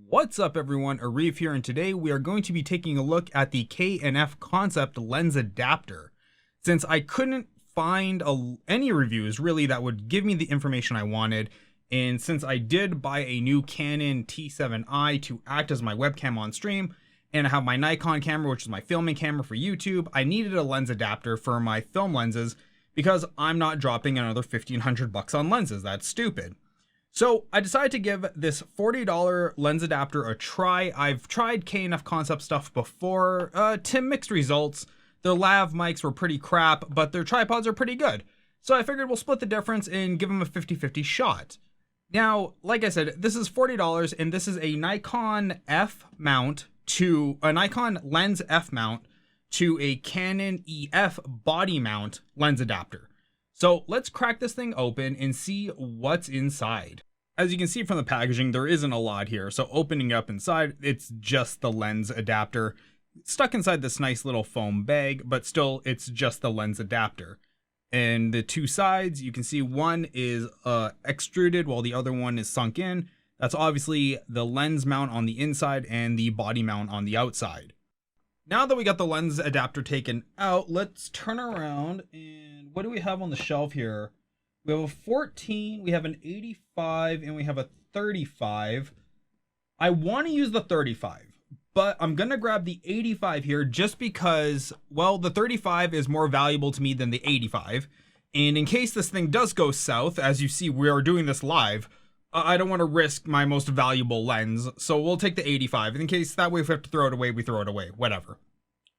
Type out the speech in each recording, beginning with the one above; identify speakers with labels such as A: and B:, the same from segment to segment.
A: What's up everyone, Arif here, and today we are going to be taking a look at the K&F Concept Lens Adapter. Since I couldn't find any reviews really that would give me the information I wanted, and since I did buy a new Canon T7i to act as my webcam on stream, and I have my Nikon camera, which is my filming camera for YouTube, I needed a lens adapter for my film lenses because I'm not dropping another $1,500 on lenses. That's stupid. So I decided to give this $40 lens adapter a try. I've tried K&F Concept stuff before, to mixed results. Their lav mics were pretty crap, but their tripods are pretty good. So I figured we'll split the difference and give them a 50-50 shot. Now, like I said, this is $40 and this is a Nikon F mount to a Nikon Lens F mount to a Canon EF Body Mount lens adapter. So let's crack this thing open and see what's inside. As you can see from the packaging, there isn't a lot here. So opening up inside, it's just the lens adapter stuck inside this nice little foam bag, but still it's just the lens adapter. And the two sides, you can see one is extruded while the other one is sunk in. That's obviously the lens mount on the inside and the body mount on the outside. Now that we got the lens adapter taken out, let's turn around and what do we have on the shelf here? We have a 14, we have an 85, and we have a 35. I want to use the 35, but I'm going to grab the 85 here just because, well, the 35 is more valuable to me than the 85. And in case this thing does go south, as you see, we are doing this live, I don't want to risk my most valuable lens, so we'll take the 85. In case that way if we have to throw it away, we throw it away, whatever.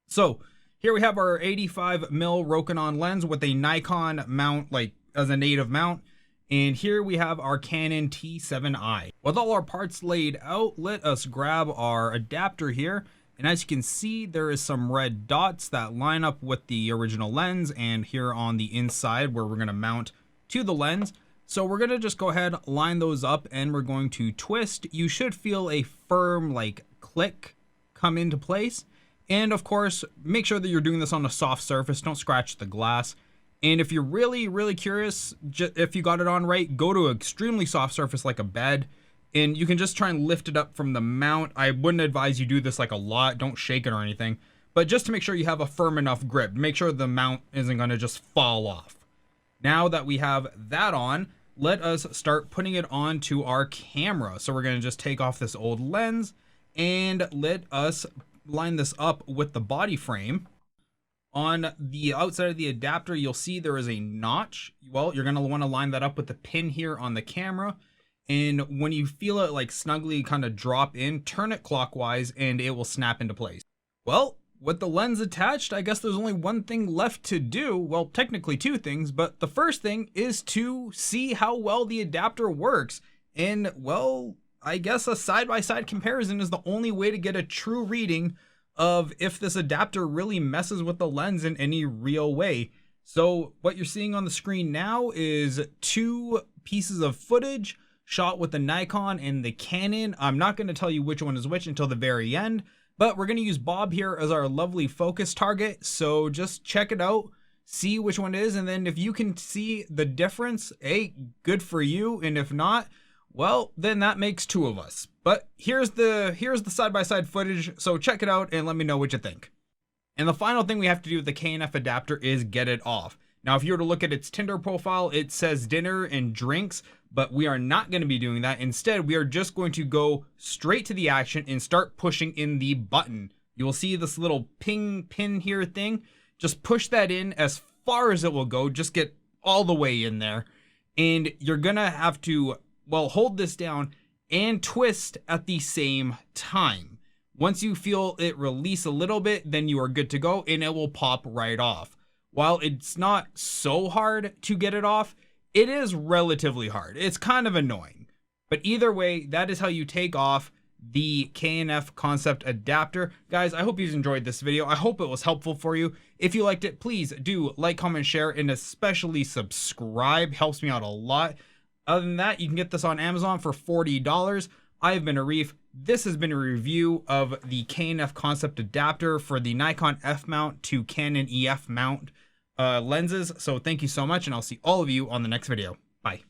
A: So here we have our 85mm Rokinon lens with a Nikon mount, like as a native mount. And here we have our Canon T7i. With all our parts laid out, let us grab our adapter here. And as you can see, there is some red dots that line up with the original lens and here on the inside where we're going to mount to the lens. So we're going to just go ahead, line those up, and we're going to twist. You should feel a firm like click come into place. And of course, make sure that you're doing this on a soft surface. Don't scratch the glass. And if you're really curious if you got it on right, go to an extremely soft surface like a bed. And you can just try and lift it up from the mount. I wouldn't advise you do this like a lot. Don't shake it or anything. But just to make sure you have a firm enough grip. Make sure the mount isn't going to just fall off. Now that we have that on, let us start putting it onto our camera. So we're going to just take off this old lens and let us line this up with the body frame. On the outside of the adapter, you'll see there is a notch. Well, you're going to want to line that up with the pin here on the camera. And when you feel it like snugly kind of drop in, turn it clockwise and it will snap into place. Well, with the lens attached, I guess there's only one thing left to do. Well, technically two things, but the first thing is to see how well the adapter works. And well, I guess a side-by-side comparison is the only way to get a true reading of if this adapter really messes with the lens in any real way. So what you're seeing on the screen now is two pieces of footage shot with the Nikon and the Canon. I'm not going to tell you which one is which until the very end. But we're going to use Bob here as our lovely focus target. So just check it out, see which one it is. And then if you can see the difference, hey, good for you. And if not, well, then that makes two of us. But here's the side-by-side footage. So check it out and let me know what you think. And the final thing we have to do with the K&F adapter is get it off. Now, if you were to look at its Tinder profile, it says dinner and drinks, but we are not going to be doing that. Instead, we are just going to go straight to the action and start pushing in the button. You will see this little pin here thing. Just push that in as far as it will go. Just get all the way in there. And you're going to have to, well, hold this down and twist at the same time. Once you feel it release a little bit, then you are good to go and it will pop right off. While it's not so hard to get it off, it is relatively hard. It's kind of annoying. But either way, that is how you take off the K&F Concept Adapter. Guys, I hope you enjoyed this video. I hope it was helpful for you. If you liked it, please do like, comment, share, and especially subscribe. Helps me out a lot. Other than that, you can get this on Amazon for $40. I've been Arif. This has been a review of the K&F Concept Adapter for the Nikon F mount to Canon EF mount lenses. So thank you so much, and I'll see all of you on the next video. Bye.